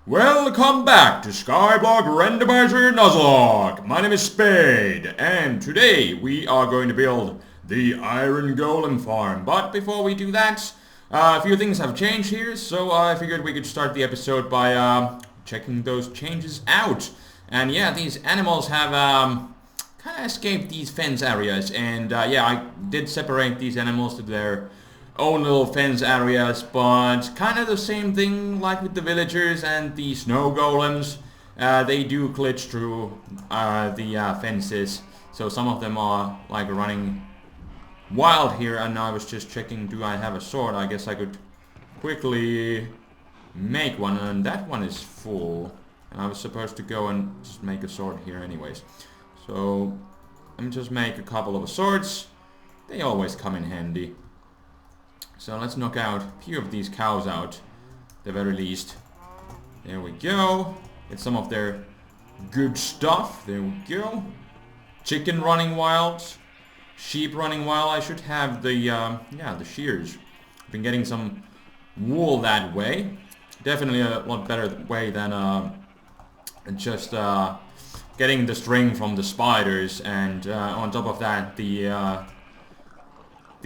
Welcome back to Skyblock Randomizer Nuzlocke. My name is Spade, and today we are going to build the Iron Golem farm. But before we do that, a few things have changed here, so I figured we could start the episode by checking those changes out. And yeah, these animals have kind of escaped these fence areas, and yeah, I did separate these animals to their own little fence areas, but kind of the same thing like with the villagers and the snow golems. They do glitch through the fences, so some of them are like running wild here. And I was just checking, do I have a sword? I guess I could quickly make one, and that one is full, and I was supposed to go and just make a sword here anyways. So let me just make a couple of swords. They always come in handy. So let's knock out a few of these cows out, at the very least. There we go. Get some of their good stuff. There we go. Chicken running wild. Sheep running wild. I should have the, the shears. I've been getting some wool that way. Definitely a lot better way than just getting the string from the spiders. And on top of that, the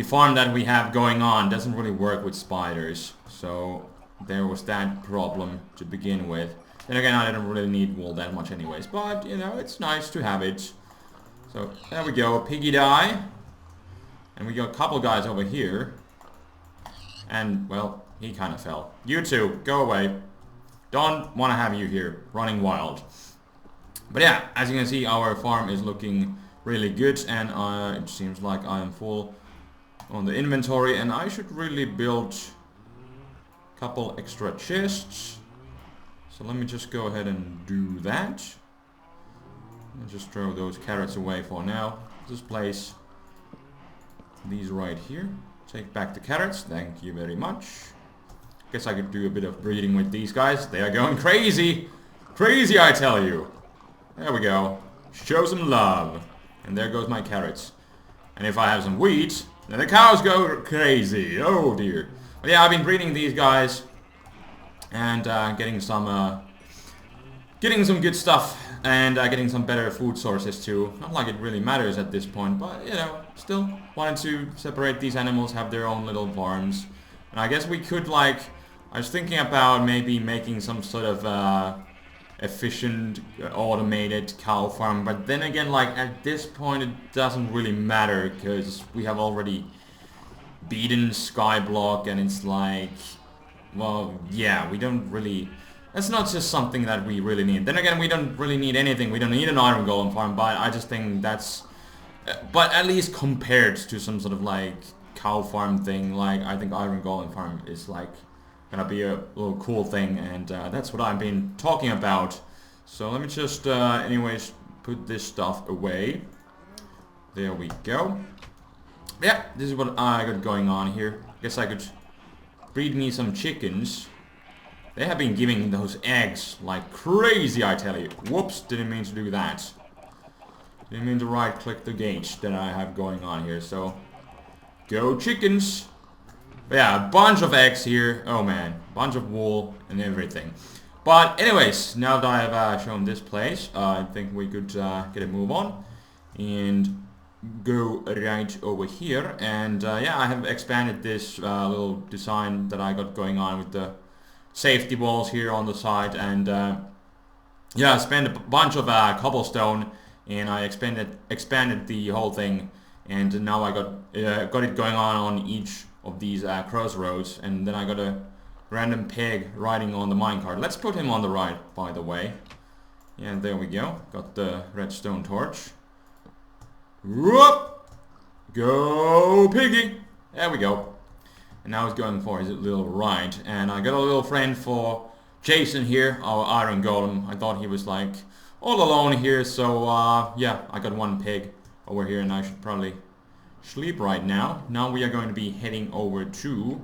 farm that we have going on doesn't really work with spiders, so there was that problem to begin with. Then again, I didn't really need wool that much anyways, but you know, it's nice to have it. So there we go, piggy die. And we got a couple guys over here. And well, he kind of fell. You two, go away. Don't want to have you here, running wild. But yeah, as you can see, our farm is looking really good, and it seems like I am full on the inventory, and I should really build a couple extra chests. So let me just go ahead and do that. I'll just throw those carrots away for now. Just place these right here. Take back the carrots, thank you very much. Guess I could do a bit of breeding with these guys. They are going crazy! Crazy, I tell you! There we go. Show some love. And there goes my carrots. And if I have some wheat, then the cows go crazy. Oh dear. But yeah, I've been breeding these guys and getting some good stuff, and getting some better food sources too. Not like it really matters at this point, but you know, still wanted to separate these animals, have their own little farms. And I guess we could, like, I was thinking about maybe making some sort of efficient automated cow farm, but then again, like, at this point it doesn't really matter because we have already beaten Skyblock, and it's like, well, yeah, we don't really, that's not just something that we really need. Then again, we don't really need anything. We don't need an iron golem farm, but I just think that's, but at least compared to some sort of like cow farm thing, like, I think iron golem farm is like gonna be a little cool thing, and that's what I've been talking about. So let me just anyways put this stuff away. There we go. Yeah, this is what I got going on here. Guess I could breed me some chickens. They have been giving those eggs like crazy, I tell you. Whoops, didn't mean to do that. Didn't mean to right click the gauge that I have going on here. So go chickens. But yeah, a bunch of eggs here. Oh man, bunch of wool and everything. But anyways, now that I've shown this place, I think we could get a move on and go right over here. And yeah, I have expanded this little design that I got going on with the safety walls here on the side. And yeah, I spent a bunch of cobblestone, and I expanded the whole thing. And now I got it going on each of these crossroads, and then I got a random pig riding on the minecart. Let's put him on the right, by the way. And there we go. Got the redstone torch. Whoop! Go piggy! There we go. And now he's going for his little ride. And I got a little friend for Jason here, our iron golem. I thought he was like all alone here, so yeah, I got one pig over here, and I should probably sleep right now. Now we are going to be heading over to,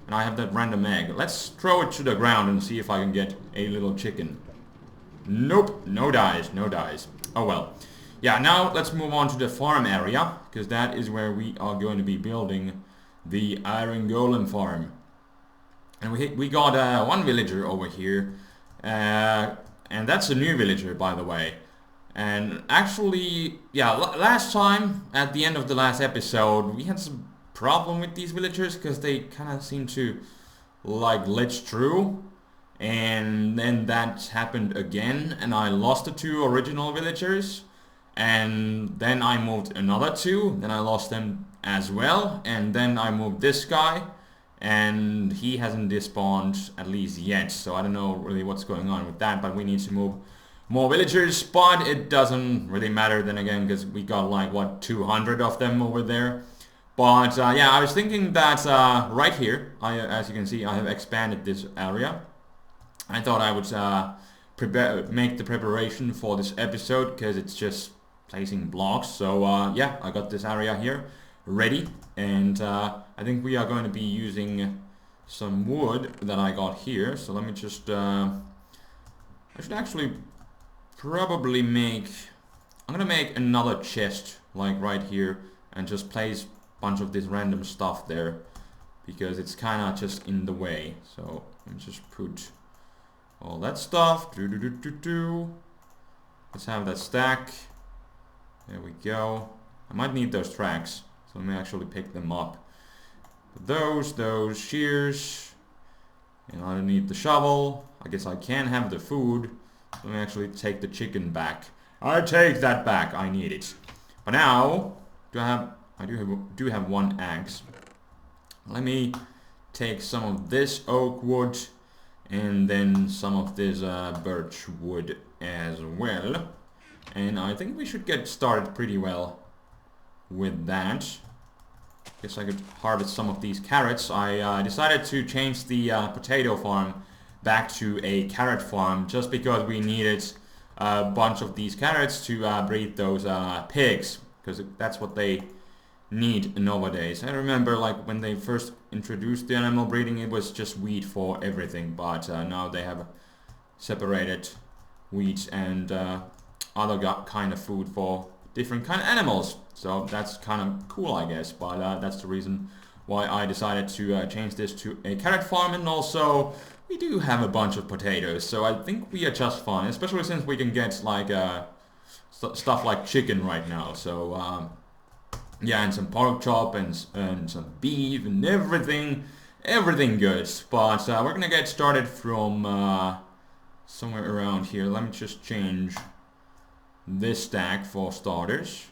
and I have that random egg. Let's throw it to the ground and see if I can get a little chicken. Nope, no dies, no dies. Oh well. Yeah, now let's move on to the farm area, because that is where we are going to be building the iron golem farm. And we got one villager over here And that's a new villager, by the way. And actually, yeah, last time, at the end of the last episode, we had some problem with these villagers because they kind of seem to like glitch through. And then that happened again, and I lost the 2 original villagers. And then I moved another 2, then I lost them as well. And then I moved this guy, and he hasn't despawned at least yet. So I don't know really what's going on with that, but we need to move more villagers. But it doesn't really matter then again, because we got like, what, 200 of them over there. But yeah, I was thinking that right here, as you can see, I have expanded this area. I thought I would make the preparation for this episode, because it's just placing blocks. So yeah, I got this area here ready, and I think we are going to be using some wood that I got here. So let me just I should actually probably I'm gonna make another chest like right here and just place a bunch of this random stuff there, because it's kind of just in the way. So let me just put all that stuff. Let's have that stack. There we go. I might need those tracks, so let me actually pick them up. Those shears, and I don't need the shovel. I guess I can have the food. Let me actually take the chicken back. I take that back. I need it. But now, I do have 1 axe. Let me take some of this oak wood and then some of this birch wood as well. And I think we should get started pretty well with that. Guess I could harvest some of these carrots. I decided to change the potato farm back to a carrot farm just because we needed a bunch of these carrots to breed those pigs, because that's what they need nowadays. I remember like when they first introduced the animal breeding, it was just wheat for everything, but now they have separated wheat and other kind of food for different kind of animals. So that's kind of cool, I guess, but that's the reason why I decided to change this to a carrot farm. And also we do have a bunch of potatoes, so I think we are just fine, especially since we can get like stuff like chicken right now. So yeah, and some pork chop and some beef and everything good. But we're gonna get started from somewhere around here. Let me just change this stack for starters.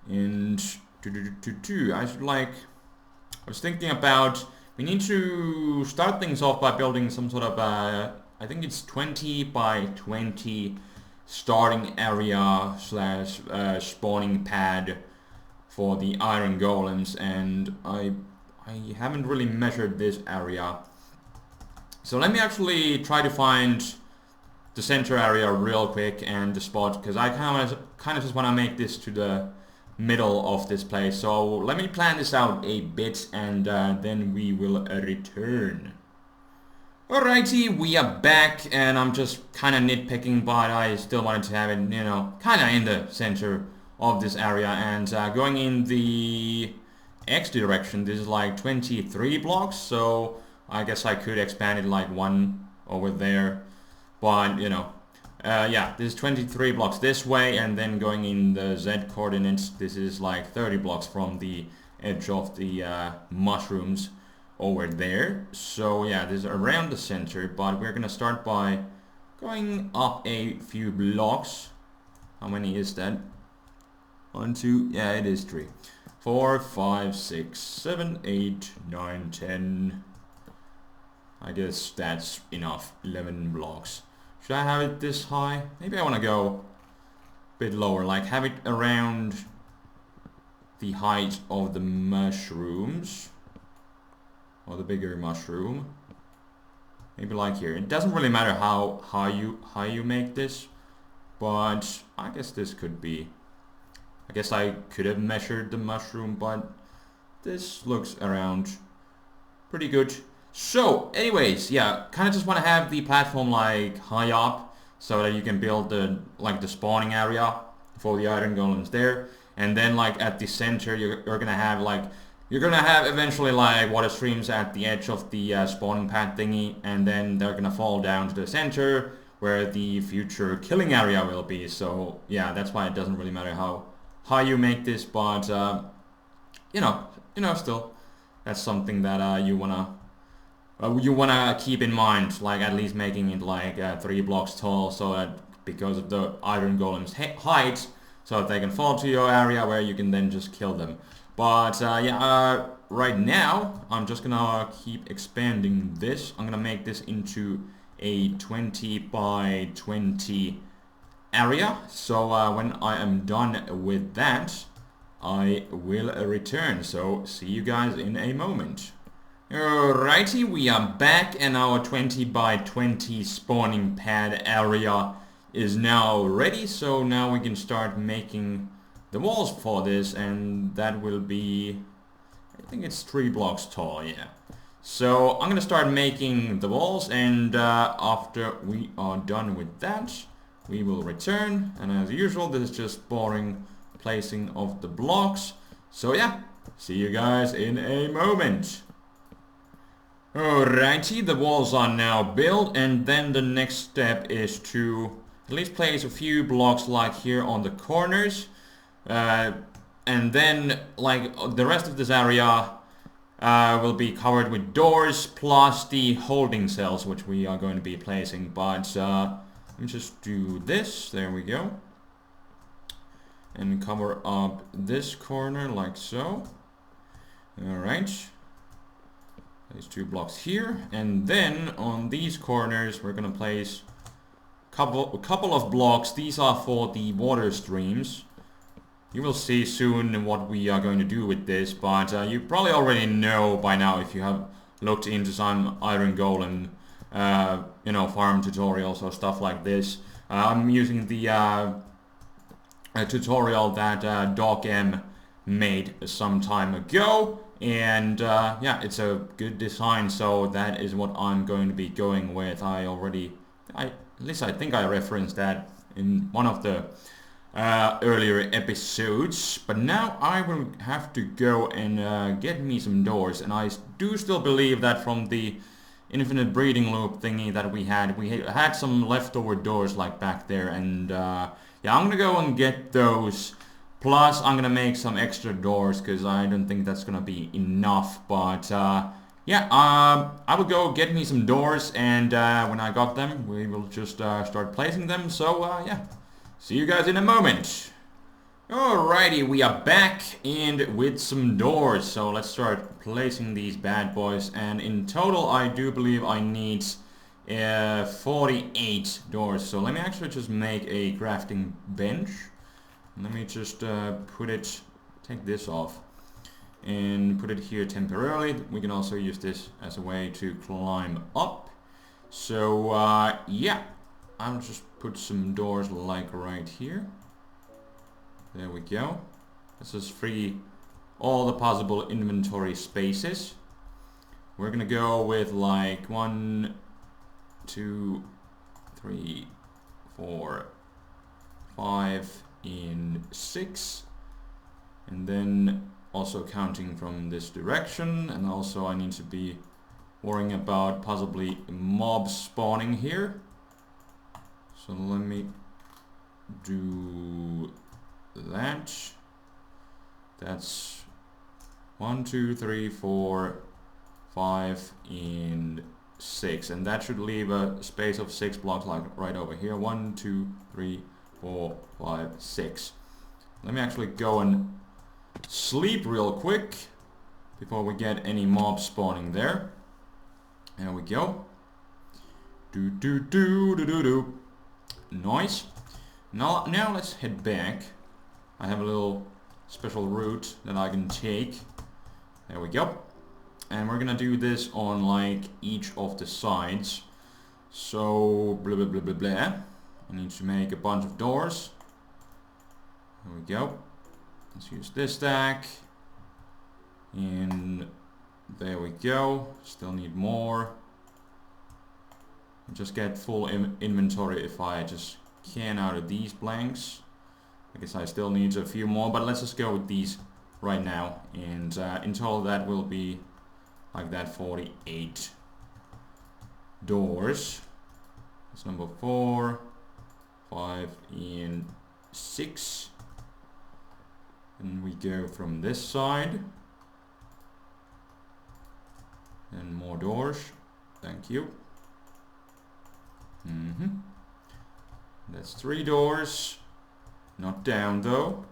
And I was thinking about, we need to start things off by building some sort of I think it's 20 by 20 starting area slash spawning pad for the iron golems, and I haven't really measured this area. So let me actually try to find the center area real quick and the spot, because I kind of just want to make this to the middle of this place. So let me plan this out a bit, and then we will return. Alrighty, we are back, and I'm just kind of nitpicking, but I still wanted to have it, you know, kind of in the center of this area. And going in the X direction, this is like 23 blocks, so I guess I could expand it like 1 over there. But, you know, yeah, this is 23 blocks this way, and then going in the Z coordinates, this is like 30 blocks from the edge of the mushrooms over there. So yeah, this is around the center, but we're gonna start by going up a few blocks. How many is that? 1, 2, yeah, it is 3, 4, 5, 6, 7, 8, 9, 10. I guess that's enough. 11 blocks. Should I have it this high? Maybe I want to go a bit lower, like have it around the height of the mushrooms, or the bigger mushroom. Maybe like here. It doesn't really matter how you make this, but I guess this could be. I guess I could have measured the mushroom, but this looks around pretty good. So anyways, yeah, kind of just want to have the platform like high up so that you can build the spawning area for the iron golems there, and then like at the center you're gonna have like you're gonna have eventually like water streams at the edge of the spawning pad thingy, and then they're gonna fall down to the center where the future killing area will be. So yeah, that's why it doesn't really matter how you make this, but you know, still, that's something that you wanna keep in mind, like at least making it like 3 blocks tall, so that because of the iron golem's height, so that they can fall to your area where you can then just kill them. But yeah, right now I'm just gonna keep expanding this. I'm gonna make this into a 20 by 20 area. So when I am done with that, I will return. So see you guys in a moment. Alrighty, we are back, and our 20 by 20 spawning pad area is now ready. So now we can start making the walls for this, and that will be, I think it's 3 blocks tall, yeah. So I'm gonna start making the walls, and after we are done with that, we will return. And as usual, this is just boring placing of the blocks. So yeah, see you guys in a moment. Alrighty, the walls are now built, and then the next step is to at least place a few blocks like here on the corners. And then like the rest of this area will be covered with doors plus the holding cells, which we are going to be placing. But let me just do this. There we go. And cover up this corner like so. Alright. Place 2 blocks here, and then on these corners we're gonna place a couple of blocks. These are for the water streams. You will see soon what we are going to do with this, but you probably already know by now if you have looked into some Iron Golem, you know, farm tutorials or stuff like this. I'm using the tutorial that Doc M made some time ago. And yeah, it's a good design, so that is what I'm going to be going with. At least I think I referenced that in one of the earlier episodes. But now I will have to go and get me some doors. And I do still believe that from the infinite breeding loop thingy that we had some leftover doors like back there. And yeah, I'm gonna go and get those. Plus, I'm gonna make some extra doors because I don't think that's gonna be enough. But yeah, I will go get me some doors, and when I got them, we will just start placing them. So yeah, see you guys in a moment. Alrighty, we are back and with some doors. So let's start placing these bad boys. And in total, I do believe I need 48 doors. So let me actually just make a crafting bench. Let me just take this off and put it here temporarily. We can also use this as a way to climb up. So yeah, I'll just put some doors like right here. There we go. Let's just free all the possible inventory spaces. We're gonna go with like 1, 2, 3, 4, 5 in 6, and then also counting from this direction. And also I need to be worrying about possibly mobs spawning here. So let me do that. That's 1, 2, 3, 4, 5 in 6, and that should leave a space of 6 blocks like right over here. 1, 2, 3, 4, 5, 6. Let me actually go and sleep real quick before we get any mobs spawning there. There we go. Do do do do do do. Nice. Now let's head back. I have a little special route that I can take. There we go. And we're gonna do this on like each of the sides. So blah blah blah blah blah. I need to make a bunch of doors. There we go. Let's use this stack. And there we go. Still need more. Just get full inventory if I just can out of these blanks. I guess I still need a few more, but let's just go with these right now, and in total that will be like that 48 doors. That's number 4, 5, and 6. And we go from this side. And more doors. Thank you. That's 3 doors. Not down though.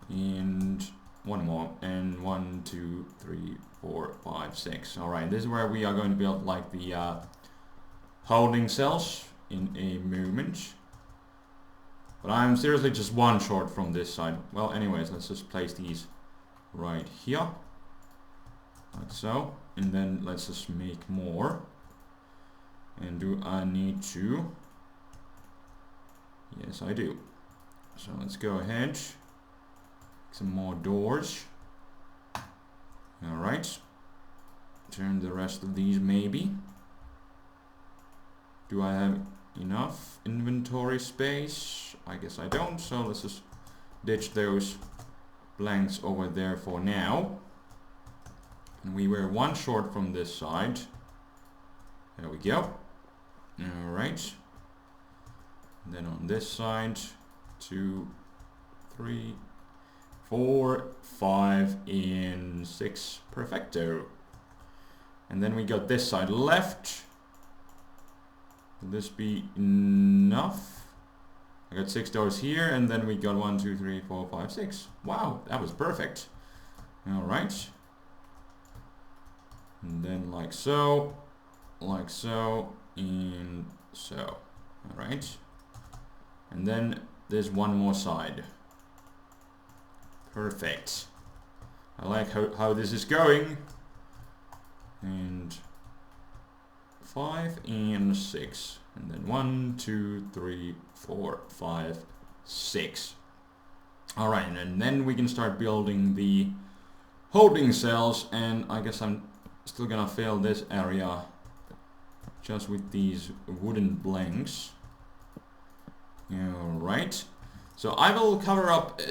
And one more. And 1, 2, 3, 4, 5, 6. Alright, this is where we are going to build like the holding cells in a moment. But I'm seriously just 1 short from this side. Well, anyways, let's just place these right here. Like so. And then let's just make more. And do I need to? Yes, I do. So let's go ahead. Some more doors. Alright. Turn the rest of these maybe. Do I have enough inventory space? I guess I don't, so let's just ditch those blanks over there for now. And we were 1 short from this side. There we go. Alright. Then on this side, 2, 3, 4, 5, and 6. Perfecto. And then we got this side left. Will this be enough? I got 6 doors here, and then we got 1, 2, 3, 4, 5, 6. Wow, that was perfect. Alright. And then like so, and so. Alright. And then there's 1 more side. Perfect. I like how this is going. And 5 and 6. And then 1, 2, 3, 4, 5, 6. Alright, and then we can start building the holding cells, and I guess I'm still gonna fill this area just with these wooden blanks. Alright, so I will cover up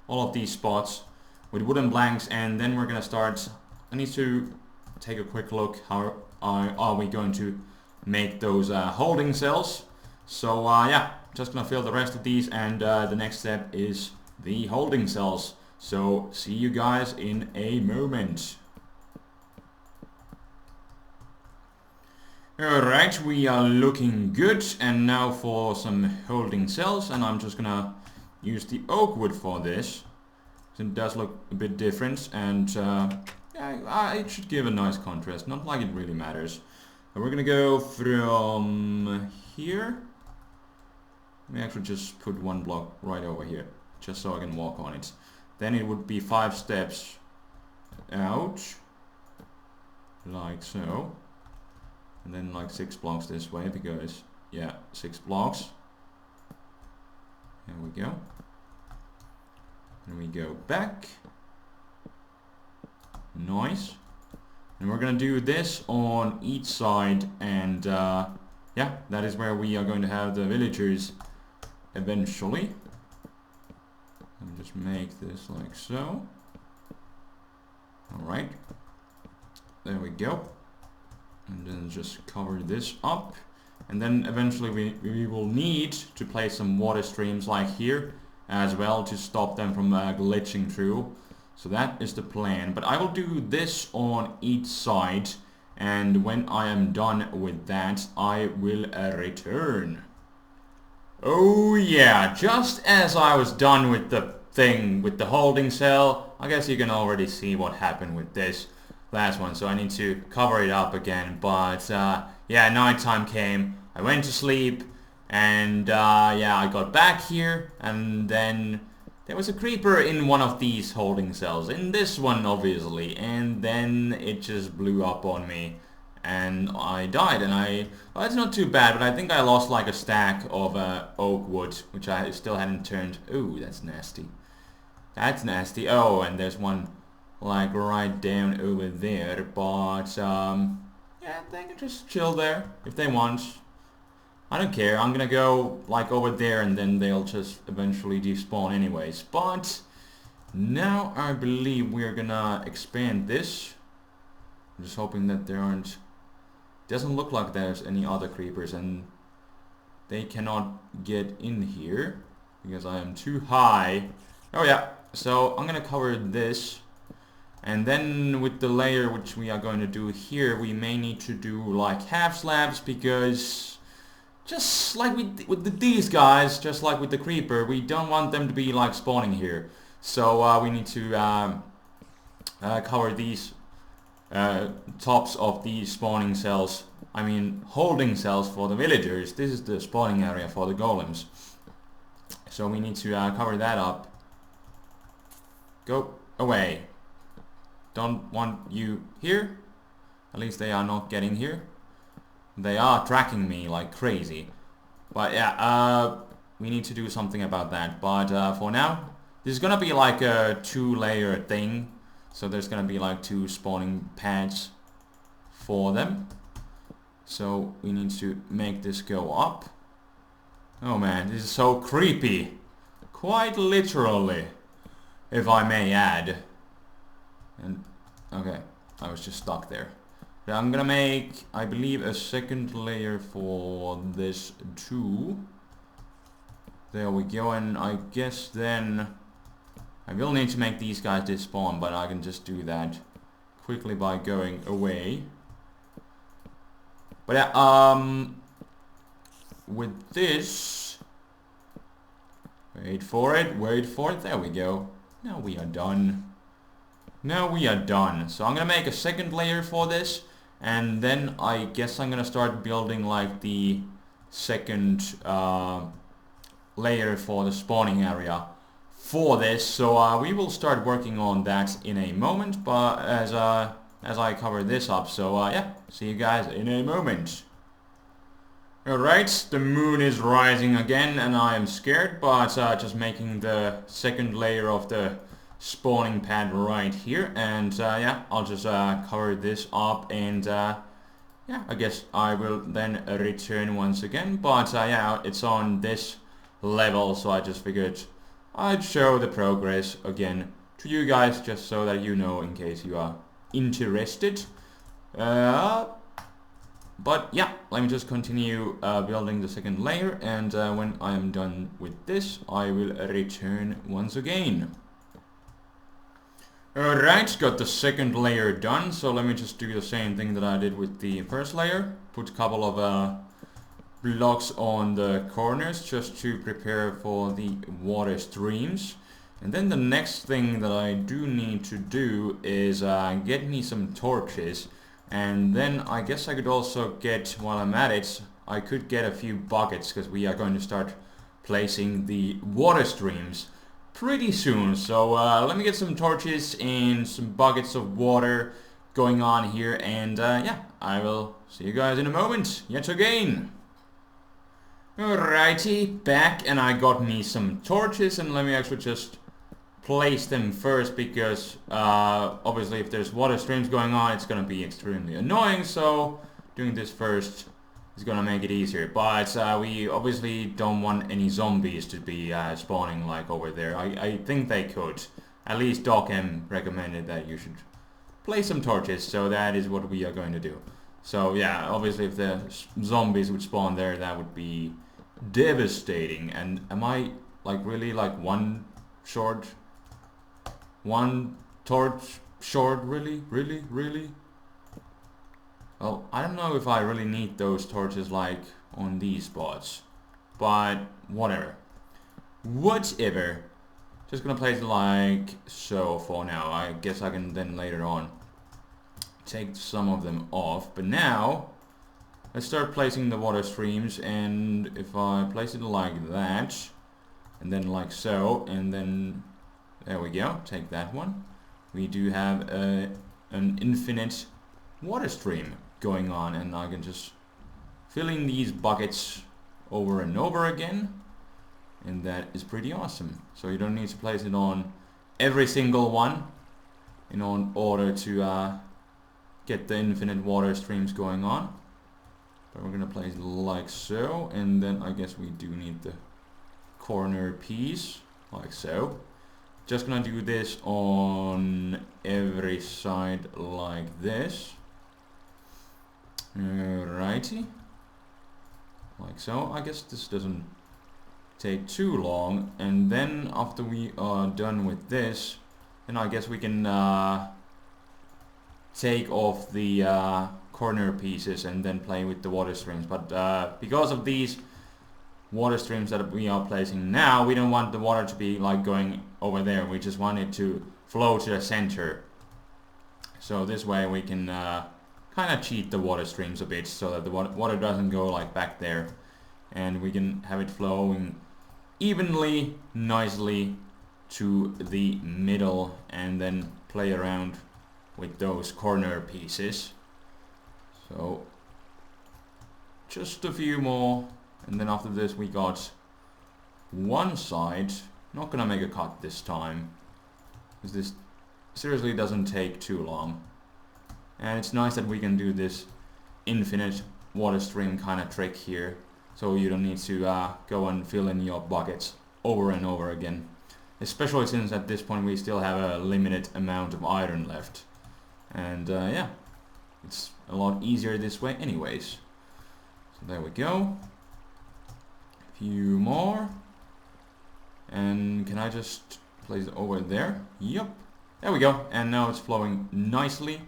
all of these spots with wooden blanks, and then we're gonna start. I need to take a quick look how are we going to make those holding cells. So yeah, just gonna fill the rest of these, and the next step is the holding cells. So see you guys in a moment. Alright, we are looking good, and now for some holding cells, and I'm just gonna use the oak wood for this. It does look a bit different, and yeah, it should give a nice contrast, not like it really matters. And we're gonna go from here. Let me actually just put 1 block right over here, just so I can walk on it. Then it would be 5 steps out, like so. And then like 6 blocks this way, because, yeah, 6 blocks. There we go. And we go back. Nice. And we're gonna do this on each side, and yeah, that is where we are going to have the villagers eventually. Let me just make this like so. Alright. There we go. And then just cover this up, and then eventually we will need to place some water streams like here as well to stop them from glitching through. So that is the plan, but I will do this on each side, and when I am done with that I will return. Oh yeah, just as I was done with the thing with the holding cell, I guess you can already see what happened with this last one, so I need to cover it up again. But yeah, nighttime came, I went to sleep, and yeah, I got back here, and then there was a creeper in one of these holding cells, in this one obviously, and then it just blew up on me and I died. And well, it's not too bad, but I think I lost like a stack of oak wood, which I still hadn't turned. Ooh, that's nasty. That's nasty. Oh, and there's one like right down over there, but yeah, they can just chill there if they want. I don't care. I'm gonna go like over there, and then they'll just eventually despawn anyways. But Now I believe we are gonna expand this. I'm just hoping that there aren't... Doesn't look like there's any other creepers and they cannot get in here because I am too high. Oh yeah, so I'm gonna cover this. And then with the layer which we are going to do here, we may need to do like half slabs because just like with these guys, just like with the creeper, we don't want them to be like spawning here. So we need to cover these tops of these spawning cells. I mean holding cells for the villagers. This is the spawning area for the golems. So we need to cover that up. Go away. Don't want you here. At least they are not getting here. They are tracking me like crazy. But yeah, we need to do something about that. But for now, this is gonna be like a 2-layer thing. So there's gonna be like 2 spawning pads for them. So we need to make this go up. Oh man, this is so creepy. Quite literally, if I may add. And okay, I was just stuck there. Now I'm gonna make, I believe, a second layer for this too. There we go, and I guess then I will need to make these guys despawn, but I can just do that quickly by going away. But yeah, with this, wait for it, there we go. Now we are done. Now we are done. So I'm gonna make a second layer for this, and then I guess I'm gonna start building like the second layer for the spawning area for this. So we will start working on that in a moment, but as I cover this up. So yeah, see you guys in a moment. Alright, the moon is rising again and I am scared, but just making the second layer of the spawning pad right here, and yeah, I'll just cover this up, and yeah, I guess I will then return once again. But yeah, it's on this level, so I just figured I'd show the progress again to you guys, just so that you know, in case you are interested. But yeah, let me just continue building the second layer, and when I am done with this, I will return once again. Alright, got the second layer done, so let me just do the same thing that I did with the first layer. Put a couple of blocks on the corners just to prepare for the water streams. And then the next thing that I do need to do is get me some torches. And then I guess I could also get, while I'm at it, I could get a few buckets, because we are going to start placing the water streams pretty soon. So let me get some torches and some buckets of water going on here, and yeah, I will see you guys in a moment yet again. Alrighty, back, and I got me some torches, and let me actually just place them first, because obviously if there's water streams going on, it's gonna be extremely annoying, so doing this first is gonna make it easier. But we obviously don't want any zombies to be spawning like over there. I think they could. At least Doc M recommended that you should place some torches, so that is what we are going to do. So yeah, obviously if the zombies would spawn there, that would be devastating. And am I like really like one torch short? Really? Well, I don't know if I really need those torches like on these spots, but whatever. Just gonna place it like so for now. I guess I can then later on take some of them off, but now let's start placing the water streams. And if I place it like that, and then like so, and then there we go, take that one, we do have an infinite water stream going on, and I can just fill in these buckets over and over again, and that is pretty awesome. So you don't need to place it on every single one in order to get the infinite water streams going on. But we're gonna place it like so, and then I guess we do need the corner piece like so. Just gonna do this on every side like this. Alrighty. Like so. I guess this doesn't take too long. And then after we are done with this, then I guess we can take off the corner pieces and then play with the water streams. But because of these water streams that we are placing now, we don't want the water to be like going over there. We just want it to flow to the center. So this way we can kind of cheat the water streams a bit so that the water doesn't go like back there, and we can have it flowing evenly, nicely to the middle, and then play around with those corner pieces. So just a few more. And then after this we got one side. Not gonna make a cut this time, because this seriously doesn't take too long. And it's nice that we can do this infinite water stream kind of trick here. So you don't need to go and fill in your buckets over and over again. Especially since at this point we still have a limited amount of iron left. And yeah, it's a lot easier this way anyways. So there we go. Few more, and can I just place it over there? Yep, there we go. And now it's flowing nicely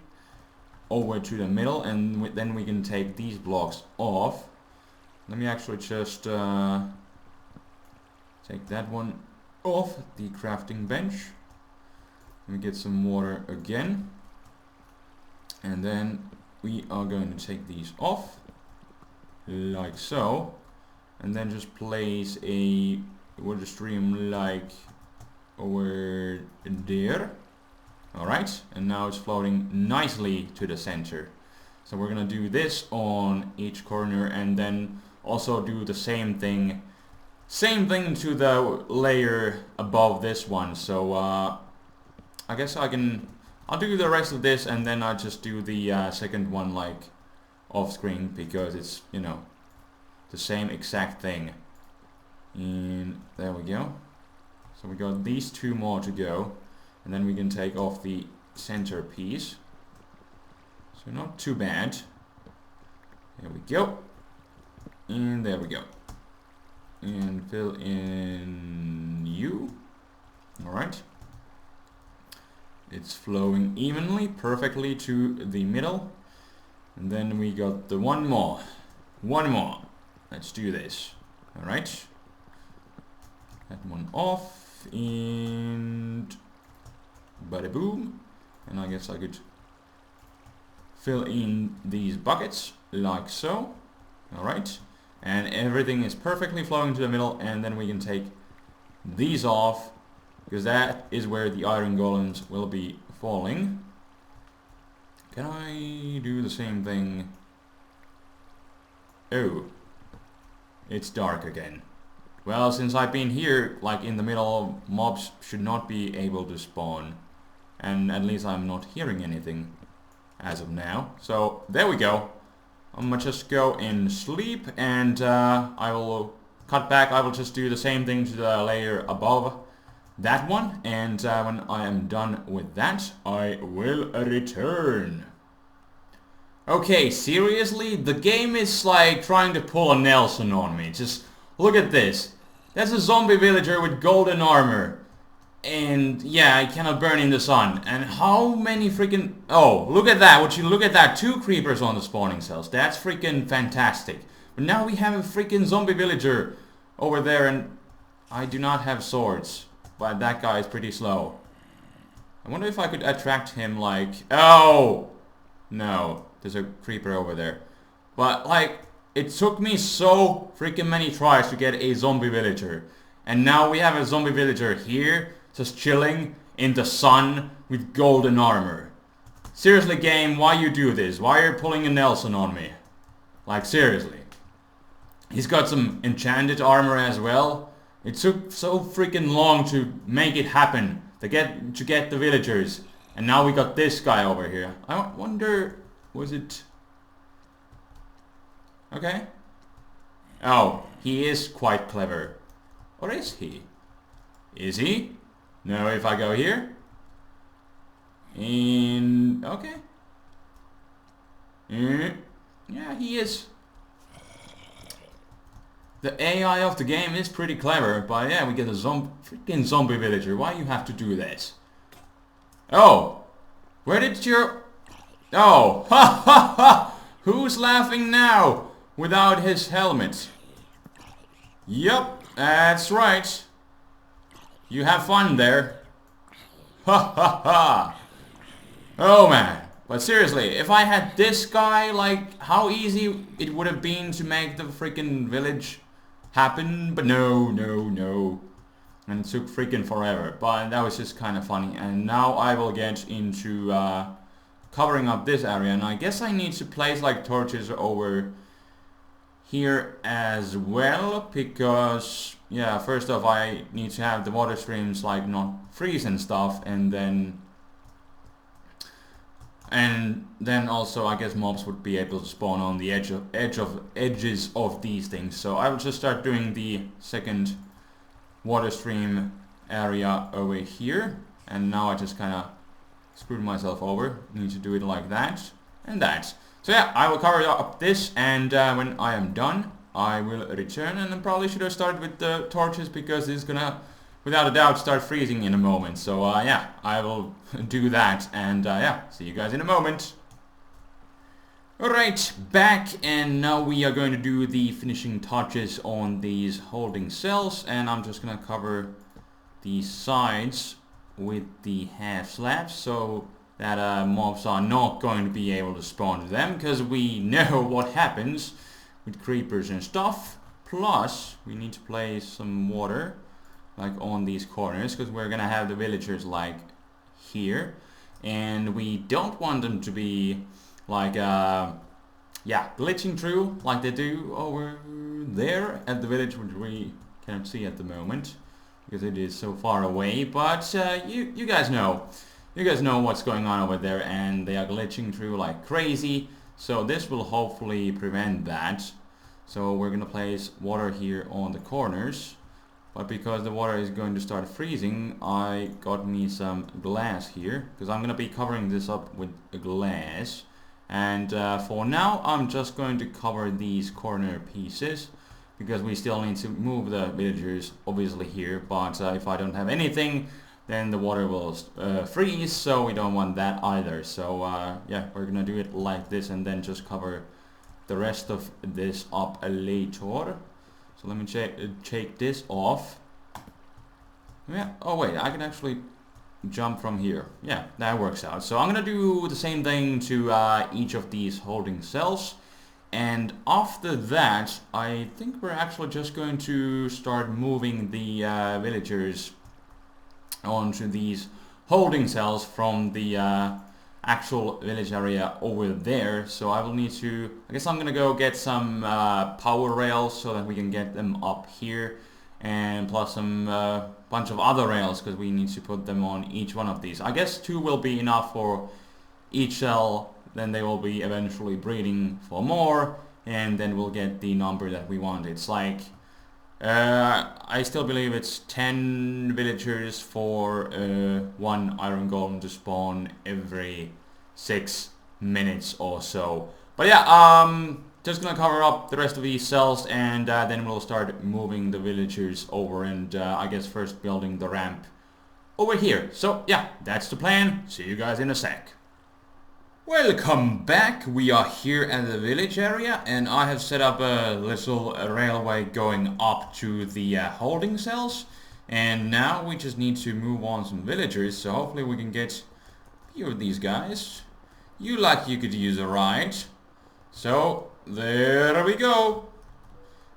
over to the middle, and then we can take these blocks off. Let me actually just take that one off the crafting bench. Let me get some water again, and then we are going to take these off like so. And then just place a water stream like over there. Alright, and now it's floating nicely to the center. So we're gonna do this on each corner, and then also do the same thing to the layer above this one. So I guess I'll do the rest of this, and then I'll just do the second one like off screen, because it's, you know, the same exact thing. And there we go. So we got these two more to go, and then we can take off the center piece. So not too bad. There we go. And there we go. And fill in you. Alright. It's flowing evenly, perfectly to the middle. And then we got the one more. One more. Let's do this. Alright. That one off. And bada boom. And I guess I could fill in these buckets like so. Alright. And everything is perfectly flowing to the middle, and then we can take these off, because that is where the iron golems will be falling. Can I do the same thing? Oh. It's dark again. Well, since I've been here, like in the middle, mobs should not be able to spawn. And at least I'm not hearing anything as of now. So, there we go. I'm gonna just go and sleep, and I will cut back. I will just do the same thing to the layer above that one. And when I am done with that, I will return. Okay, seriously? The game is like trying to pull a Nelson on me. Just look at this. That's a zombie villager with golden armor. And yeah, I cannot burn in the sun. And how many freaking... Oh, look at that. Would you look at that? 2 creepers on the spawning cells. That's freaking fantastic. But now we have a freaking zombie villager over there, and I do not have swords. But that guy is pretty slow. I wonder if I could attract him like... Oh! No. There's a creeper over there. But like, it took me so freaking many tries to get a zombie villager. And now we have a zombie villager here, just chilling in the sun with golden armor. Seriously, game, why you do this? Why are you pulling a Nelson on me? Like, seriously. He's got some enchanted armor as well. It took so freaking long to make it happen, to get the villagers. And now we got this guy over here. I wonder... Was it... Okay. Oh, he is quite clever. Or is he? Is he? Now if I go here. And okay. Yeah, he is. The AI of the game is pretty clever, but yeah, we get a freaking zombie villager. Why you have to do this? Oh, where did your... Oh, ha ha ha! Who's laughing now without his helmet? Yup, that's right. You have fun there. Ha ha ha! Oh man. But seriously, if I had this guy, like, how easy it would have been to make the freaking village happen. But no. And it took freaking forever. But that was just kind of funny. And now I will get into covering up this area. And I guess I need to place like torches over here as well. Because, yeah, first off I need to have the water streams like not freeze and stuff. And then also I guess mobs would be able to spawn on the edges of these things. So I will just start doing the second water stream area over here. And now I just kind of screwed myself over. Need to do it like that and that. So yeah, I will cover up this, and when I am done I will return. And I probably should have started with the torches because this is gonna without a doubt start freezing in a moment. So yeah, I will do that, and yeah, see you guys in a moment. Alright, back, and now we are going to do the finishing touches on these holding cells, and I'm just gonna cover the sides with the half slabs so that mobs are not going to be able to spawn to them, because we know what happens with creepers and stuff. Plus we need to place some water like on these corners, because we're gonna have the villagers like here, and we don't want them to be like yeah, glitching through like they do over there at the village, which we cannot see at the moment because it is so far away. But you guys know what's going on over there, and they are glitching through like crazy. So this will hopefully prevent that. So we're gonna place water here on the corners. But because the water is going to start freezing, I got me some glass here, because I'm going to be covering this up with glass. And for now I'm just going to cover these corner pieces, because we still need to move the villagers obviously here. But if I don't have anything, then the water will freeze, so we don't want that either. So yeah, we're going to do it like this, and then just cover the rest of this up later. So let me take this off. Yeah. Oh wait, I can actually jump from here. Yeah, that works out. So I'm gonna do the same thing to each of these holding cells. And after that, I think we're actually just going to start moving the villagers onto these holding cells from the actual village area over there. So I will need to, I guess I'm gonna go get some power rails so that we can get them up here, and plus some bunch of other rails, because we need to put them on each one of these. I guess 2 will be enough for each cell, then they will be eventually breeding for more, and then we'll get the number that we want. It's like I still believe it's 10 villagers for 1 iron golem to spawn every 6 minutes or so. But yeah, just gonna cover up the rest of these cells, and then we'll start moving the villagers over, and I guess first building the ramp over here. So yeah, that's the plan. See you guys in a sec. Welcome back. We are here at the village area, and I have set up a little railway going up to the holding cells, and now we just need to move on some villagers, so hopefully we can get a few of these guys. You could use a ride. So there we go.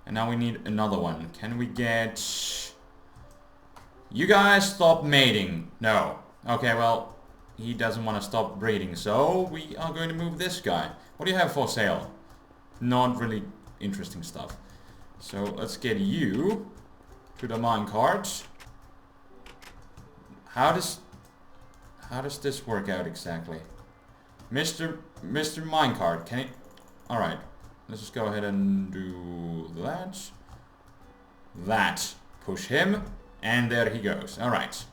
And now we need another one. Can we get... You guys stop mating. No. Okay, well, he doesn't want to stop breeding, so we are going to move this guy. What do you have for sale? Not really interesting stuff. So let's get you to the minecart. How does this work out exactly? Mr. Minecart, can it... Alright, let's just go ahead and do that. Push him, and there he goes. Alright.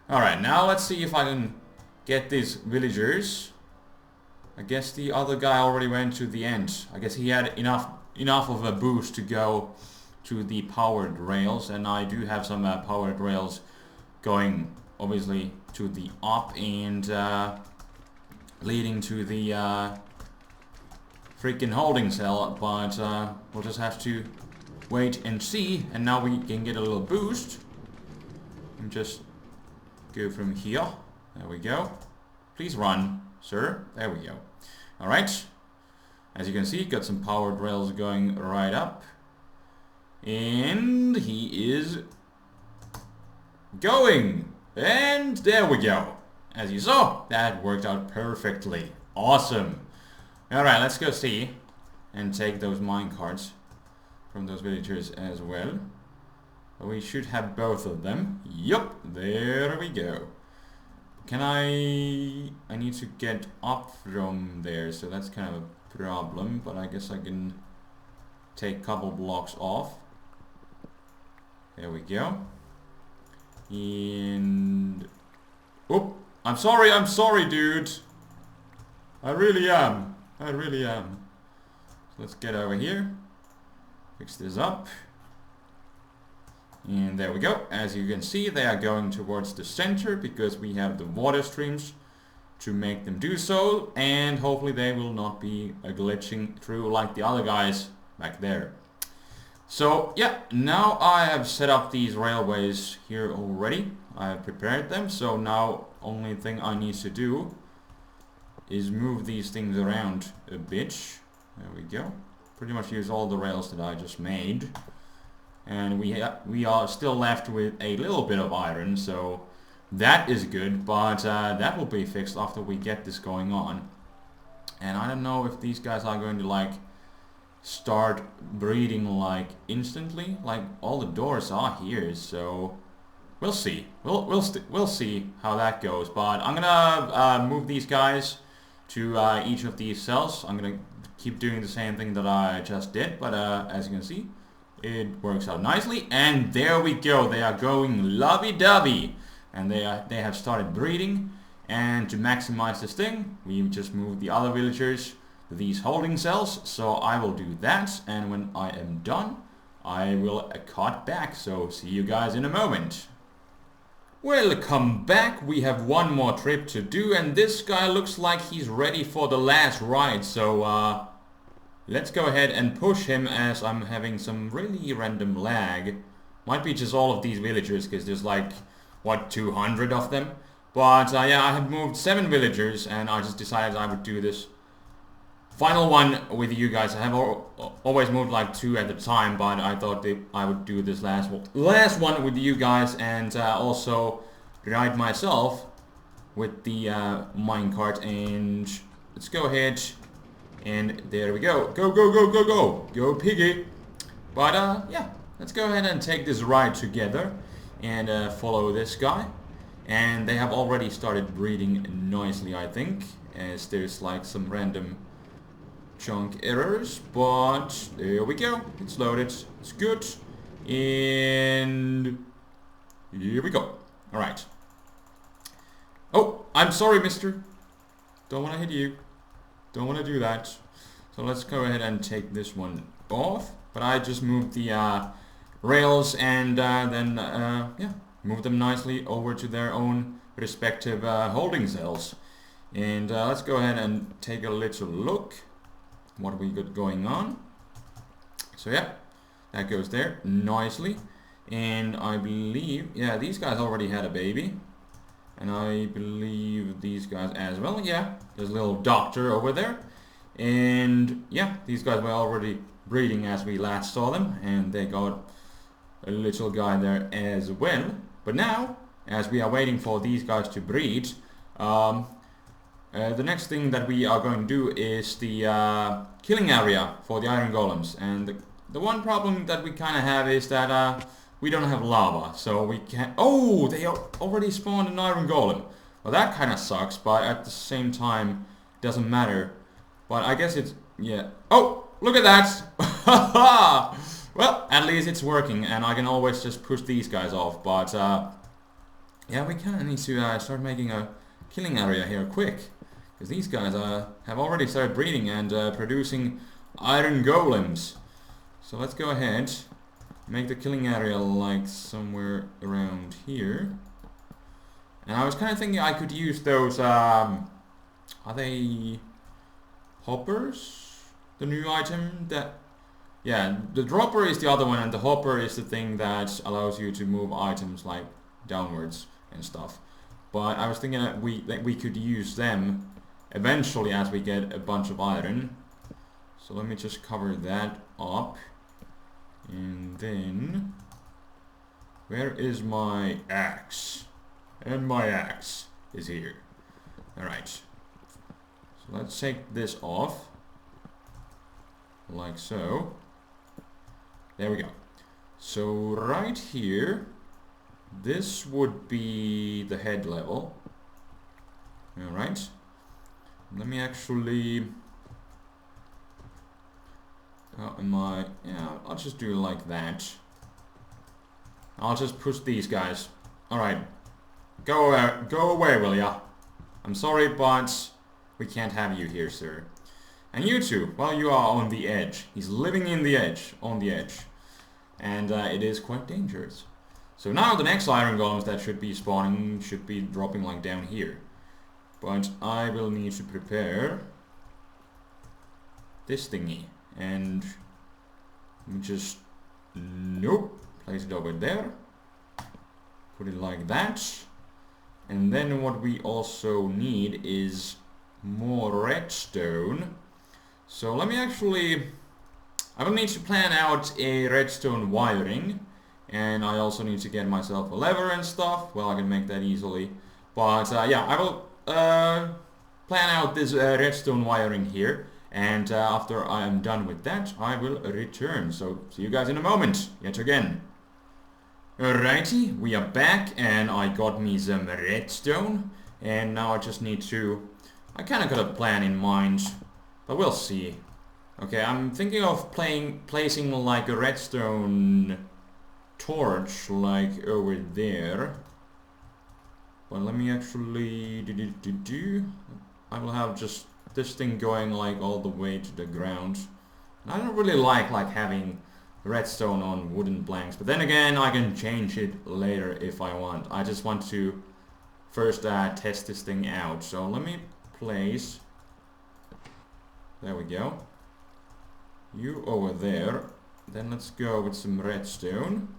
Alright, now let's see if I can get these villagers. I guess the other guy already went to the end. I guess he had enough of a boost to go to the powered rails, and I do have some powered rails going obviously to the up and leading to the freaking holding cell, but we'll just have to wait and see. And now we can get a little boost and just go from here. There we go. Please run, sir. There we go. Alright, as you can see, got some powered rails going right up, and he is going, and there we go. As you saw, that worked out perfectly. Awesome. Alright, let's go see and take those mine carts from those villagers as well. We should have both of them. Yup, there we go. Can I need to get up from there, so that's kind of a problem, but I guess I can take a couple blocks off. There we go. And oop, I'm sorry dude. I really am. So let's get over here. Fix this up. And there we go. As you can see, they are going towards the center because we have the water streams to make them do so, and hopefully they will not be glitching through like the other guys back there. So yeah, now I have set up these railways here already. I have prepared them, so now only thing I need to do is move these things around a bit. There we go. Pretty much use all the rails that I just made. And we are still left with a little bit of iron, so that is good, but that will be fixed after we get this going on. And I don't know if these guys are going to like start breeding like instantly. Like all the doors are here, so we'll see. We'll see how that goes. But I'm gonna move these guys to each of these cells. I'm gonna keep doing the same thing that I just did, but as you can see, it works out nicely, and there we go. They are going lovey-dovey, and they have started breeding. And to maximize this thing, we just moved the other villagers to these holding cells. So I will do that, and when I am done, I will cut back. So see you guys in a moment. Welcome back. We have one more trip to do, and this guy looks like he's ready for the last ride. So let's go ahead and push him, as I'm having some really random lag. Might be just all of these villagers, because there's like, what, 200 of them? But yeah, I have moved 7 villagers, and I just decided I would do this final one with you guys. I have always moved like 2 at a time, but I thought that I would do this last one with you guys, and also ride myself with the minecart. And let's go ahead. And there we go. Go, go, go, go, go. Go, piggy. But, yeah. Let's go ahead and take this ride together and follow this guy. And they have already started breeding nicely, I think, as there's like some random chunk errors. But there we go. It's loaded. It's good. And here we go. Alright. Oh, I'm sorry, mister. Don't want to hit you. Don't want to do that. So let's go ahead and take this one off. But I just moved the rails and then yeah, move them nicely over to their own respective holding cells. And let's go ahead and take a little look what we got going on. So yeah, that goes there nicely. And I believe, yeah, these guys already had a baby. And I believe these guys as well. Yeah, there's a little doctor over there. And yeah, these guys were already breeding as we last saw them. And they got a little guy there as well. But now, as we are waiting for these guys to breed, the next thing that we are going to do is the killing area for the iron golems. And the one problem that we kind of have is that we don't have lava, so we can't... Oh, they already spawned an iron golem. Well, that kind of sucks, but at the same time, doesn't matter. But I guess it's... yeah. Oh, look at that! Well, at least it's working, and I can always just push these guys off. But Yeah, we kind of need to start making a killing area here quick. Because these guys have already started breeding and producing iron golems. So let's go ahead, make the killing area like somewhere around here. And I was kind of thinking I could use those, are they hoppers? The new item that... Yeah, the dropper is the other one and the hopper is the thing that allows you to move items like downwards and stuff. But I was thinking that we could use them eventually as we get a bunch of iron. So let me just cover that up. And then... where is my axe? And my axe is here. Alright. So let's take this off. Like so. There we go. So right here, this would be the head level. Alright. Let me actually... how am I... yeah, I'll just do it like that. I'll just push these guys. Alright. Go away, will ya? I'm sorry, but we can't have you here, sir. And you two, well, you are on the edge. He's living in the edge, on the edge. And it is quite dangerous. So now the next iron golems that should be spawning should be dropping like down here. But I will need to prepare this thingy. And just, nope, place it over there. Put it like that. And then what we also need is more redstone. So let me actually... I will need to plan out a redstone wiring. And I also need to get myself a lever and stuff. Well, I can make that easily. But yeah, I will plan out this redstone wiring here. And after I am done with that, I will return. So see you guys in a moment, yet again. Alrighty, we are back and I got me some redstone. And now I just need to... I kind of got a plan in mind, but we'll see. Okay, I'm thinking of placing like a redstone torch like over there. But let me actually... I will have just this thing going like all the way to the ground. And I don't really like having redstone on wooden planks, but then again I can change it later if I want. I just want to first test this thing out. So let me place, there we go, you over there. Then let's go with some redstone.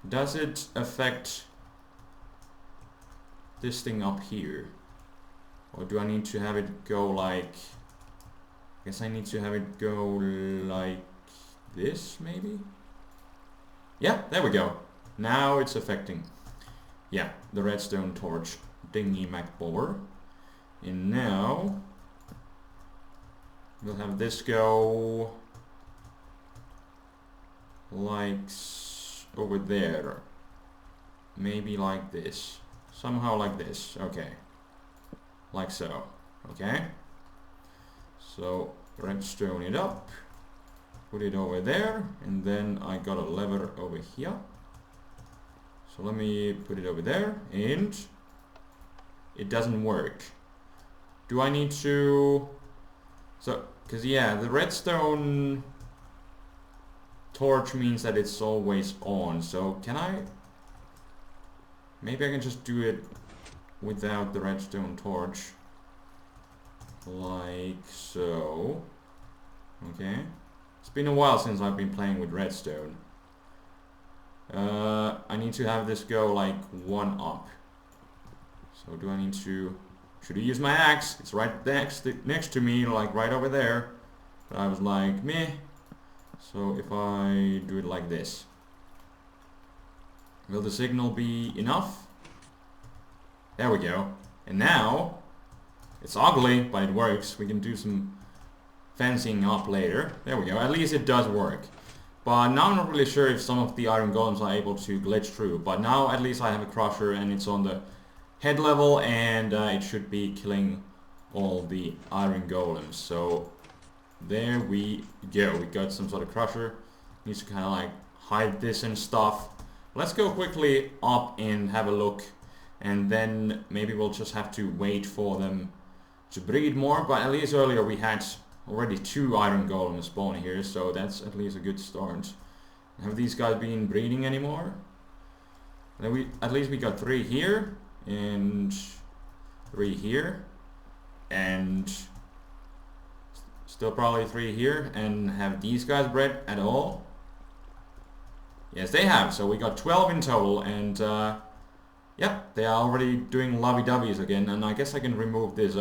Does it affect this thing up here? Or do I need to have it go like... I guess I need to have it go like this, maybe? Yeah, there we go. Now it's affecting. Yeah, the redstone torch dingy MacBower. And now we'll have this go like over there. Maybe like this. Somehow like this. Okay. Like so. Okay. So redstone it up. Put it over there. And then I got a lever over here. So let me put it over there. And it doesn't work. Do I need to... So, because yeah, the redstone torch means that it's always on. So can I... Maybe I can just do it without the redstone torch. Like so. Okay. It's been a while since I've been playing with redstone. I need to have this go like one up. So do I need to... Should I use my axe? It's right next to me, like right over there. But I was like, meh. So if I do it like this. Will the signal be enough? There we go. And now, it's ugly, but it works. We can do some fancying up later. There we go. At least it does work. But now I'm not really sure if some of the iron golems are able to glitch through. But now at least I have a crusher and it's on the head level and it should be killing all the iron golems. So there we go. We got some sort of crusher. Needs to kind of like hide this and stuff. Let's go quickly up and have a look, and then maybe we'll just have to wait for them to breed more, but at least earlier we had already 2 iron golems spawn here, so that's at least a good start. Have these guys been breeding anymore? At least we got 3 here, and 3 here, and still probably 3 here. And have these guys bred at all? Yes, they have. So we got 12 in total, and yeah, they are already doing lovey-doveys again. And I guess I can remove this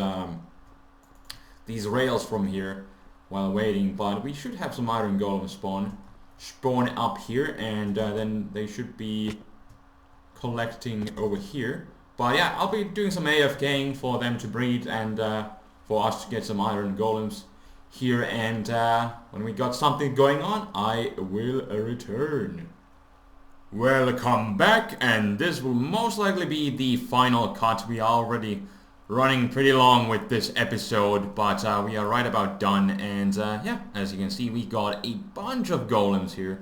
these rails from here while waiting, but we should have some iron golem spawn up here, and then they should be collecting over here. But yeah, I'll be doing some AFKing for them to breed, and for us to get some iron golems here, and when we got something going on, I will return. Welcome back, and this will most likely be the final cut. We are already running pretty long with this episode, but we are right about done, and yeah, as you can see, we got a bunch of golems here.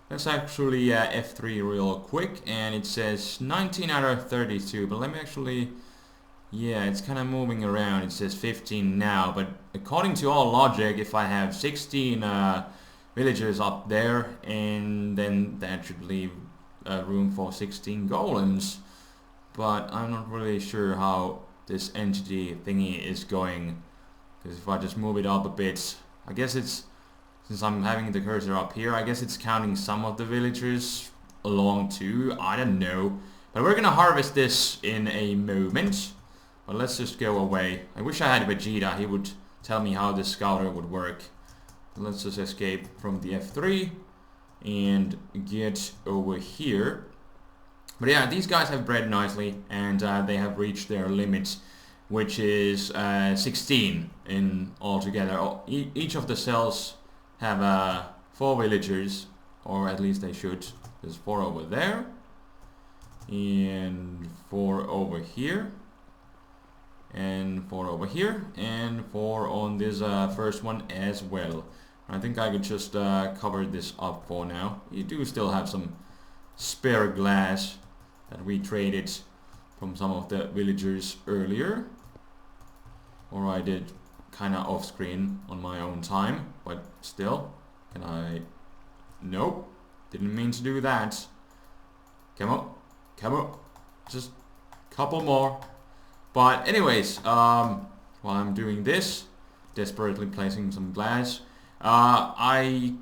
Let's actually F3 real quick, and it says 19 out of 32, but let me actually, yeah, it's kind of moving around. It says 15 now, but according to all logic, if I have 16 villagers up there, and then that should leave room for 16 golems, but I'm not really sure how this entity thingy is going, because if I just move it up a bit, I guess it's, since I'm having the cursor up here, I guess it's counting some of the villagers along too, I don't know, but we're gonna harvest this in a moment. But let's just go away. I wish I had Vegeta, he would tell me how the scouter would work. Let's just escape from the F3 and get over here. But yeah, these guys have bred nicely, and they have reached their limit, which is 16 in altogether. Each of the cells have 4 villagers, or at least they should. There's 4 over there, and 4 over here, and 4 over here, and 4 on this first one as well. I think I could just cover this up for now. You do still have some spare glass that we traded from some of the villagers earlier, or I did kinda off screen on my own time, but still, can I? Nope, didn't mean to do that. Come on, just a couple more. But anyways, while I'm doing this, desperately placing some glass, I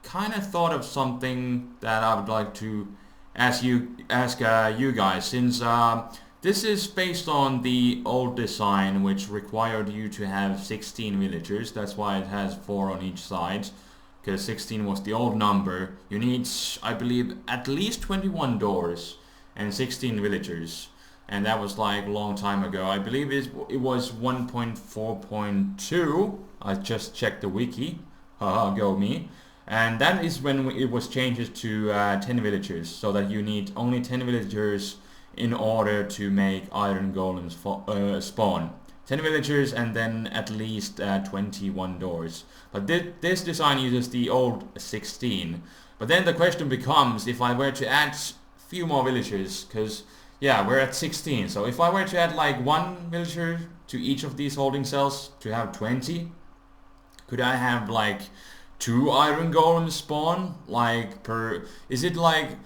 kind of thought of something that I would like to ask you guys, since this is based on the old design, which required you to have 16 villagers. That's why it has 4 on each side, because 16 was the old number. You need, I believe, at least 21 doors and 16 villagers. And that was like a long time ago. I believe it was 1.4.2. I just checked the wiki. Haha, go me. And that is when it was changed to 10 villagers, so that you need only 10 villagers in order to make iron golems spawn. 10 villagers and then at least 21 doors. But this design uses the old 16. But then the question becomes, if I were to add a few more villagers, because yeah, we're at 16, so if I were to add like 1 villager to each of these holding cells to have 20, could I have like 2 iron golems spawn, like per, is it like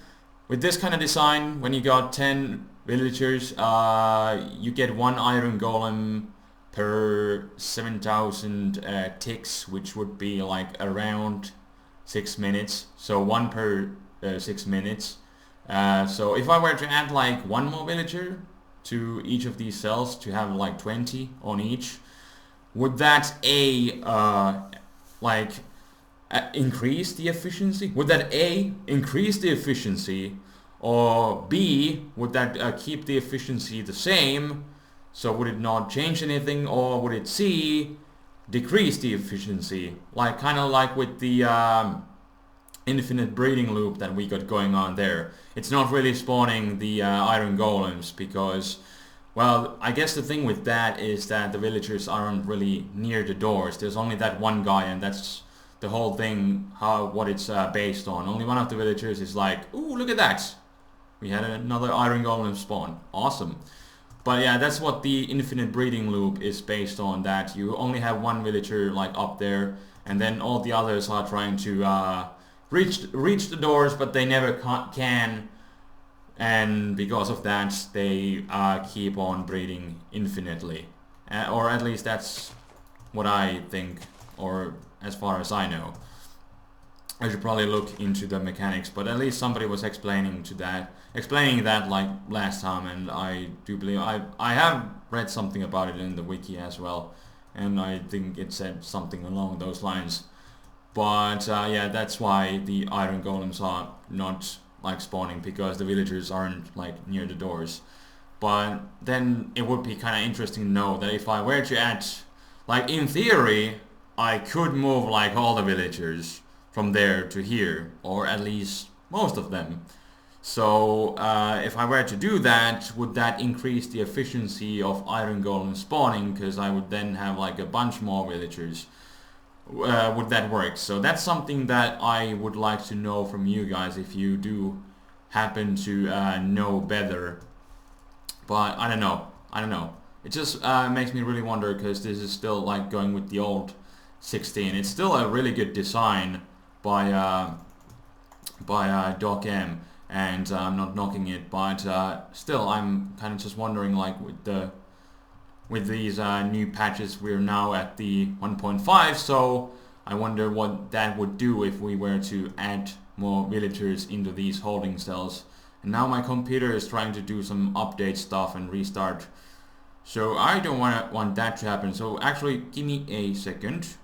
with this kind of design, when you got 10 villagers, you get 1 iron golem per 7,000 ticks, which would be like around 6 minutes, so 1 per 6 minutes. So if I were to add like 1 more villager to each of these cells to have like 20 on each, would that increase the efficiency? Would that A, increase the efficiency, or B, would that keep the efficiency the same? So would it not change anything, or would it C, decrease the efficiency? Like kind of like with the infinite breeding loop that we got going on there. It's not really spawning the iron golems because, well, I guess the thing with that is that the villagers aren't really near the doors. There's only that one guy, and that's the whole thing, what it's based on. Only one of the villagers is like, ooh, look at that, We had another iron golem spawn. Awesome. But yeah, that's what the infinite breeding loop is based on, that you only have one villager like up there, and then all the others are trying to reach the doors, but they never can, and because of that they keep on breeding infinitely. Or at least that's what I think, or as far as I know. I should probably look into the mechanics, but at least somebody was explaining that like last time, and I do believe I have read something about it in the wiki as well, and I think it said something along those lines. But yeah, that's why the iron golems are not like spawning, because the villagers aren't like near the doors. But then it would be kind of interesting to know that if I were to add, like in theory, I could move like all the villagers from there to here, or at least most of them. So if I were to do that, would that increase the efficiency of iron golem spawning, because I would then have like a bunch more villagers? Would that work? So that's something that I would like to know from you guys, if you do happen to know better. But I don't know. It just makes me really wonder, because this is still like going with the old 16. It's still a really good design by Doc M, and I'm not knocking it, but still I'm kind of just wondering, like with these new patches, we're now at the 1.5, so I wonder what that would do if we were to add more villagers into these holding cells. And now my computer is trying to do some update stuff and restart, so I don't want that to happen. So actually, give me a second.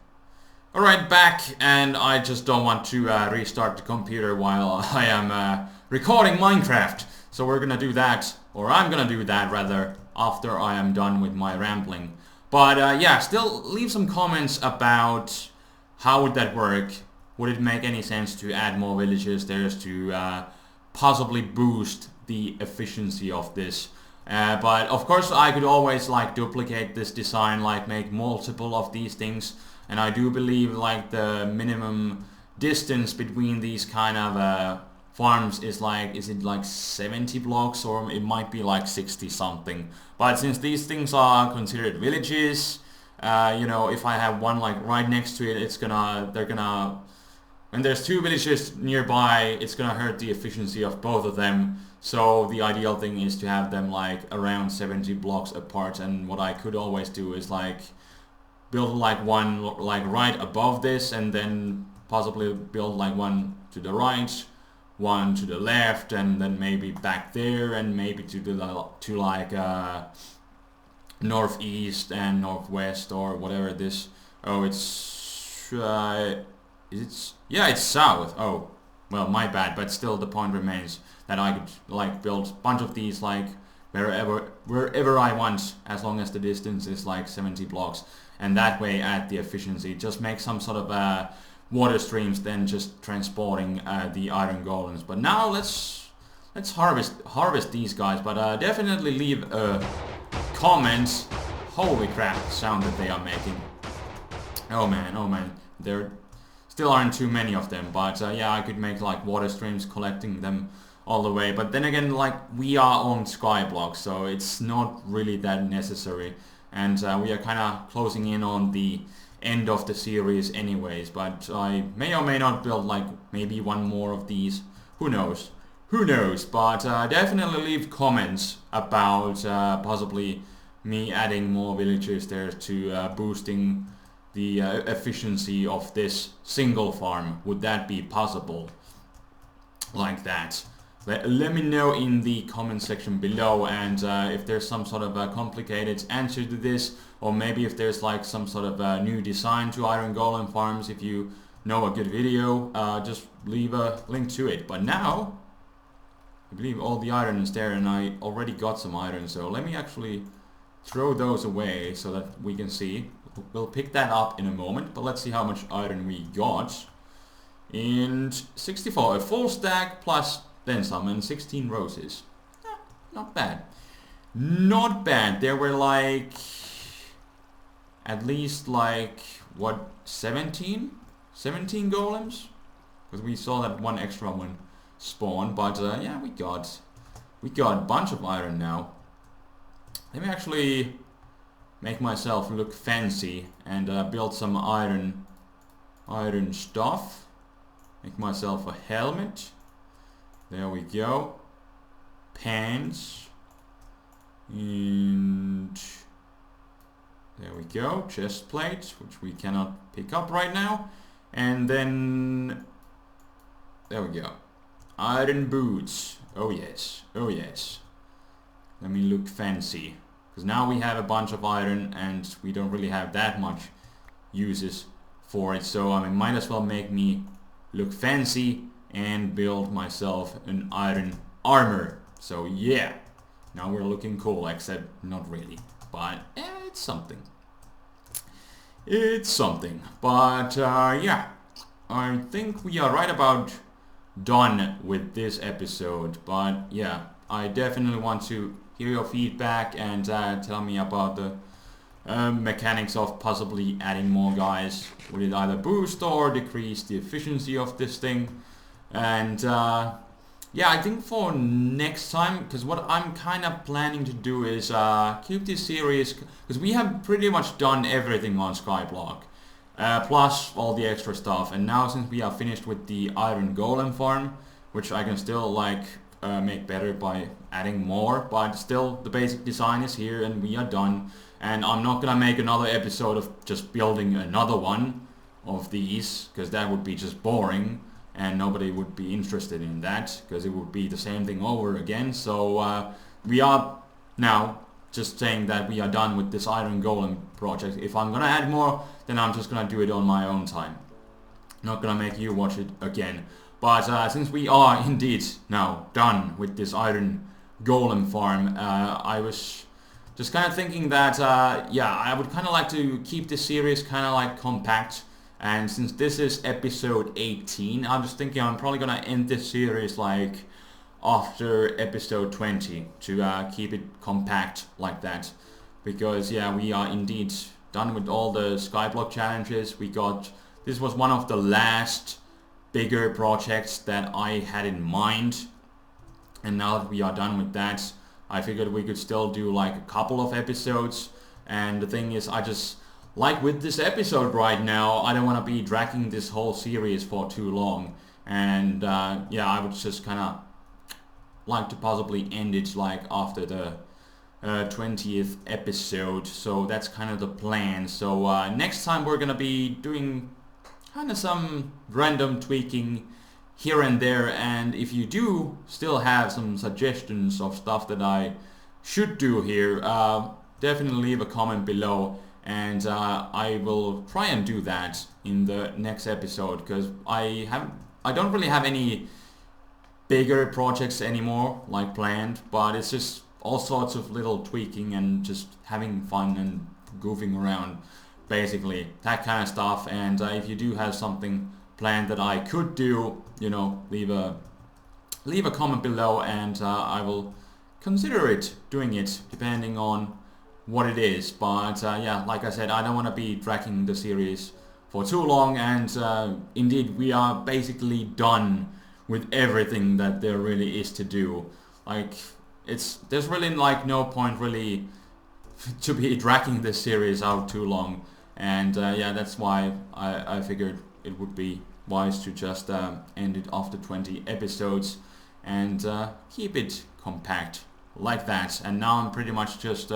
Alright, back, and I just don't want to restart the computer while I am recording Minecraft. So we're gonna do that, or I'm gonna do that rather, after I am done with my rambling. But yeah, still leave some comments about how would that work. Would it make any sense to add more villages there to possibly boost the efficiency of this? But of course I could always like duplicate this design, like make multiple of these things. And I do believe like the minimum distance between these kind of farms is like, is it like 70 blocks, or it might be like 60 something. But since these things are considered villages, you know, if I have one like right next to it, when there's two villages nearby, it's gonna hurt the efficiency of both of them. So the ideal thing is to have them like around 70 blocks apart. And what I could always do is like build like one like right above this, and then possibly build like one to the right, one to the left, and then maybe back there, and maybe to like northeast and northwest, or whatever this. Oh, it's yeah, it's south. Oh, well, my bad, but still the point remains that I could like build a bunch of these like wherever I want, as long as the distance is like 70 blocks. And that way add the efficiency, just make some sort of water streams, then just transporting the iron golems. But now let's harvest these guys, but definitely leave a comment. Holy crap, the sound that they are making. Oh man, there still aren't too many of them, but yeah, I could make like water streams collecting them all the way. But then again, like, we are on Skyblock, so it's not really that necessary. And we are kind of closing in on the end of the series anyways, but I may or may not build like maybe one more of these. Who knows? But definitely leave comments about possibly me adding more villagers there to boosting the efficiency of this single farm. Would that be possible? Like that? Let me know in the comment section below, and if there's some sort of a complicated answer to this, or maybe if there's like some sort of a new design to iron golem farms. If you know a good video, just leave a link to it. But now I believe all the iron is there, and I already got some iron, so let me actually throw those away so that we can see. We'll pick that up in a moment, but let's see how much iron we got. In 64, a full stack plus then some, and 16 roses. Not bad. Not bad. There were like at least like what, 17 golems, because we saw that one extra one spawn. But yeah, we got we got a bunch of iron now. Let me actually make myself look fancy and build some iron stuff. Make myself a helmet. There we go. Pants. And there we go. Chest plate, which we cannot pick up right now. And then there we go. Iron boots. Oh yes. Oh yes. Let me look fancy. Because now we have a bunch of iron and we don't really have that much uses for it. So I mean, might as well make me look fancy and build myself an iron armor. So yeah. Now we're looking cool, except not really. But it's something. It's something. But yeah. I think we are right about done with this episode. But yeah, I definitely want to hear your feedback and tell me about the mechanics of possibly adding more guys. Would it either boost or decrease the efficiency of this thing? And yeah, I think for next time, because what I'm kind of planning to do is keep this series, because we have pretty much done everything on Skyblock, plus all the extra stuff. And now since we are finished with the Iron Golem farm, which I can still like make better by adding more, but still the basic design is here and we are done. And I'm not gonna make another episode of just building another one of these, because that would be just boring and nobody would be interested in that, because it would be the same thing over again. So we are now just saying that we are done with this Iron Golem project. If I'm gonna add more, then I'm just gonna do it on my own time. Not gonna make you watch it again. But since we are indeed now done with this Iron Golem farm, I was just kind of thinking that yeah, I would kind of like to keep this series kind of like compact. And since this is episode 18, I'm just thinking I'm probably gonna end this series like after episode 20 to keep it compact like that. Because yeah, we are indeed done with all the Skyblock challenges. This was one of the last bigger projects that I had in mind. And now that we are done with that, I figured we could still do like a couple of episodes. And the thing is, I just, like with this episode right now, I don't want to be dragging this whole series for too long. And yeah, I would just kind of like to possibly end it like after the 20th episode. So that's kind of the plan. So next time we're going to be doing kind of some random tweaking here and there. And if you do still have some suggestions of stuff that I should do here, definitely leave a comment below. And I will try and do that in the next episode, because I don't really have any bigger projects anymore like planned, but it's just all sorts of little tweaking and just having fun and goofing around, basically that kind of stuff. And if you do have something planned that I could do, you know, leave a comment below, and I will consider doing it depending on what it is. But yeah, like I said, I don't want to be dragging the series for too long, and indeed we are basically done with everything that there really is to do. Like, there's really like no point really to be dragging this series out too long. And yeah, that's why I figured it would be wise to just end it after 20 episodes and keep it compact like that. And now I'm pretty much just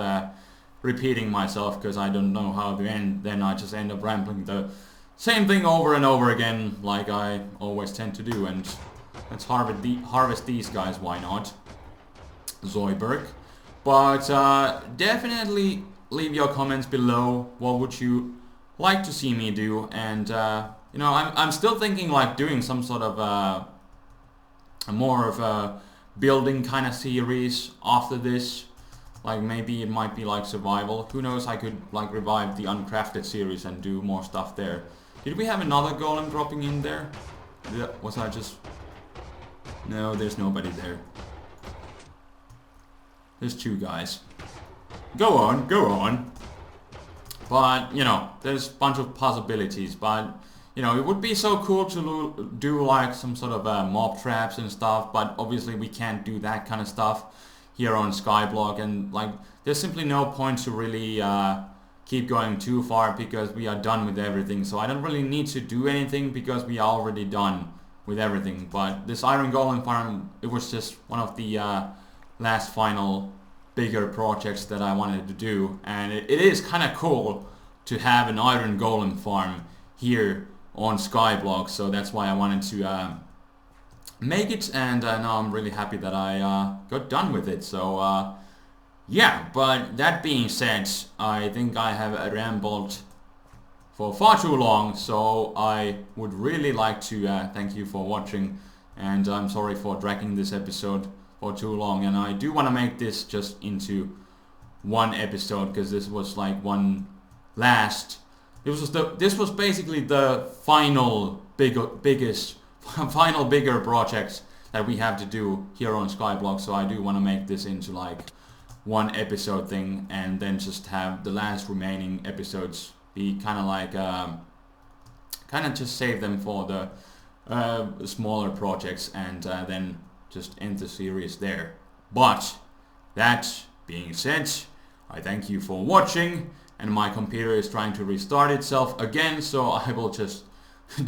repeating myself, because I don't know how to end. Then I just end up rambling the same thing over and over again, like I always tend to do. And let's harvest these guys, why not? Zoidberg. But definitely leave your comments below. What would you like to see me do? And you know, I'm still thinking like doing some sort of more of a building kind of series after this. Like maybe it might be like survival. Who knows, I could like revive the Uncrafted series and do more stuff there. Did we have another golem dropping in there? Was I just... No, there's nobody there. There's two guys. Go on, go on. But, you know, there's a bunch of possibilities. But you know, it would be so cool to do like some sort of mob traps and stuff, but obviously we can't do that kind of stuff here on Skyblock, and like there's simply no point to really keep going too far because we are done with everything. So I don't really need to do anything because we are already done with everything. But this Iron Golem farm, it was just one of the last final bigger projects that I wanted to do, and it is kind of cool to have an Iron Golem farm here on Skyblock, so that's why I wanted to make it, and now I'm really happy that I got done with it. So yeah, but that being said, I think I have rambled for far too long, so I would really like to thank you for watching, and I'm sorry for dragging this episode for too long, and I do want to make this just into one episode because this was like one last. This was basically the final biggest final bigger project that we have to do here on Skyblock. So I do want to make this into like one episode thing, and then just have the last remaining episodes be kind of like kind of just save them for the smaller projects, and then just end the series there. But that being said, I thank you for watching, and my computer is trying to restart itself again, so I will just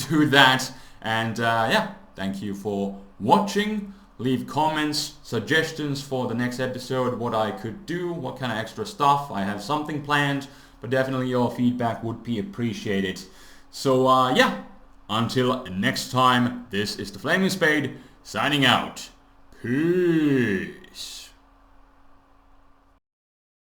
do that. And yeah, thank you for watching. Leave comments, suggestions for the next episode, what I could do, what kind of extra stuff. I have something planned, but definitely your feedback would be appreciated. So yeah, until next time, this is TheFlamingSpade signing out. Peace.